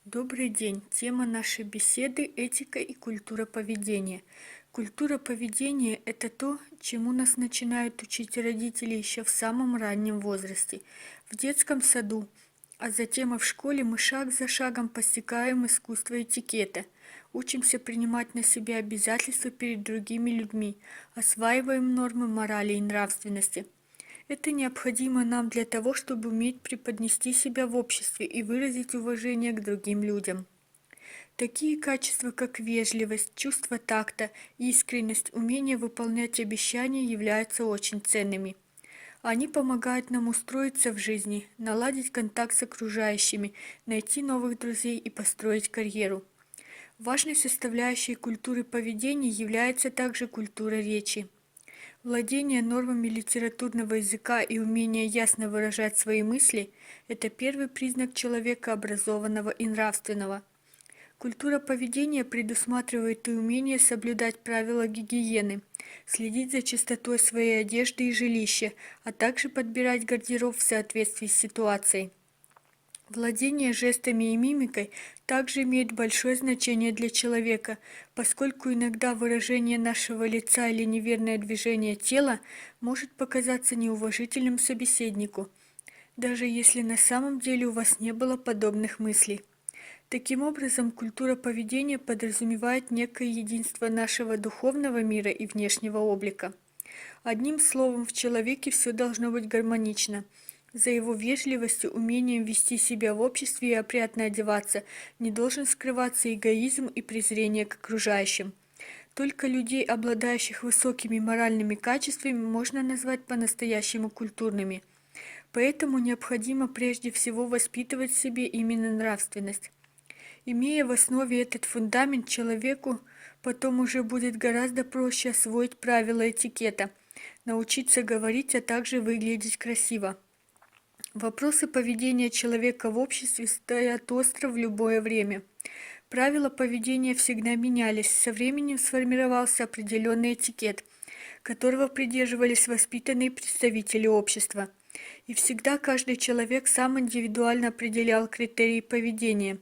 Добрый день. Тема нашей беседы — этика и культура поведения. Культура поведения — это то, чему нас начинают учить родители еще в самом раннем возрасте, в детском саду, а затем и в школе мы шаг за шагом постигаем искусство этикета, учимся принимать на себя обязательства перед другими людьми, осваиваем нормы морали и нравственности. Это необходимо нам для того, чтобы уметь преподнести себя в обществе и выразить уважение к другим людям. Такие качества, как вежливость, чувство такта, искренность, умение выполнять обещания являются очень ценными. Они помогают нам устроиться в жизни, наладить контакт с окружающими, найти новых друзей и построить карьеру. Важной составляющей культуры поведения является также культура речи. Владение нормами литературного языка и умение ясно выражать свои мысли — это первый признак человека образованного и нравственного. Культура поведения предусматривает и умение соблюдать правила гигиены, следить за чистотой своей одежды и жилища, а также подбирать гардероб в соответствии с ситуацией. Владение жестами и мимикой также имеет большое значение для человека, поскольку иногда выражение нашего лица или неверное движение тела может показаться неуважительным собеседнику, даже если на самом деле у вас не было подобных мыслей. Таким образом, культура поведения подразумевает некое единство нашего духовного мира и внешнего облика. Одним словом, в человеке все должно быть гармонично. За его вежливостью, умением вести себя в обществе и опрятно одеваться не должен скрываться эгоизм и презрение к окружающим. Только людей, обладающих высокими моральными качествами, можно назвать по-настоящему культурными. Поэтому необходимо прежде всего воспитывать в себе именно нравственность. Имея в основе этот фундамент, человеку потом уже будет гораздо проще освоить правила этикета, научиться говорить, а также выглядеть красиво. Вопросы поведения человека в обществе стоят остро в любое время. Правила поведения всегда менялись, со временем сформировался определенный этикет, которого придерживались воспитанные представители общества. И всегда каждый человек сам индивидуально определял критерии поведения.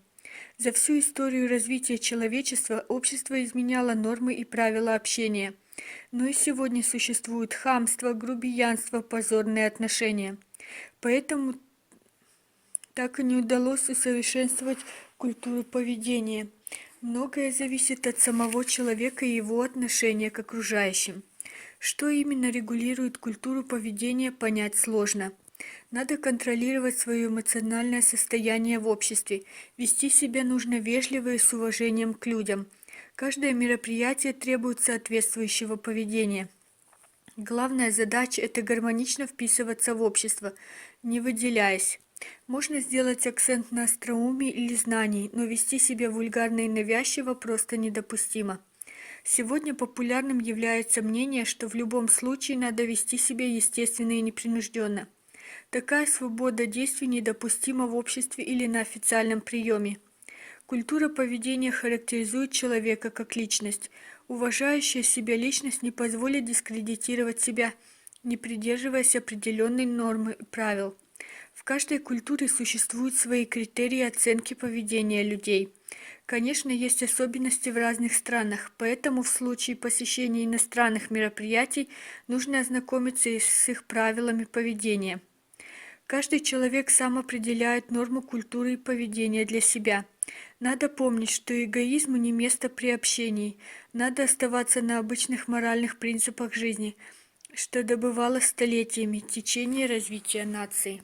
За всю историю развития человечества общество изменяло нормы и правила общения. Но и сегодня существует хамство, грубиянство, позорные отношения. Поэтому так и не удалось усовершенствовать культуру поведения. Многое зависит от самого человека и его отношения к окружающим. Что именно регулирует культуру поведения, понять сложно. Надо контролировать свое эмоциональное состояние в обществе, вести себя нужно вежливо и с уважением к людям. Каждое мероприятие требует соответствующего поведения. Главная задача — это гармонично вписываться в общество, не выделяясь. Можно сделать акцент на остроумии или знании, но вести себя вульгарно и навязчиво просто недопустимо. Сегодня популярным является мнение, что в любом случае надо вести себя естественно и непринужденно. Такая свобода действий недопустима в обществе или на официальном приеме. Культура поведения характеризует человека как личность. Уважающая себя личность не позволит дискредитировать себя, не придерживаясь определенной нормы и правил. В каждой культуре существуют свои критерии оценки поведения людей. Конечно, есть особенности в разных странах, поэтому в случае посещения иностранных мероприятий нужно ознакомиться с их правилами поведения. Каждый человек сам определяет норму культуры и поведения для себя. Надо помнить, что эгоизму не место при общении. Надо оставаться на обычных моральных принципах жизни, что добывалось столетиями течение развития нации.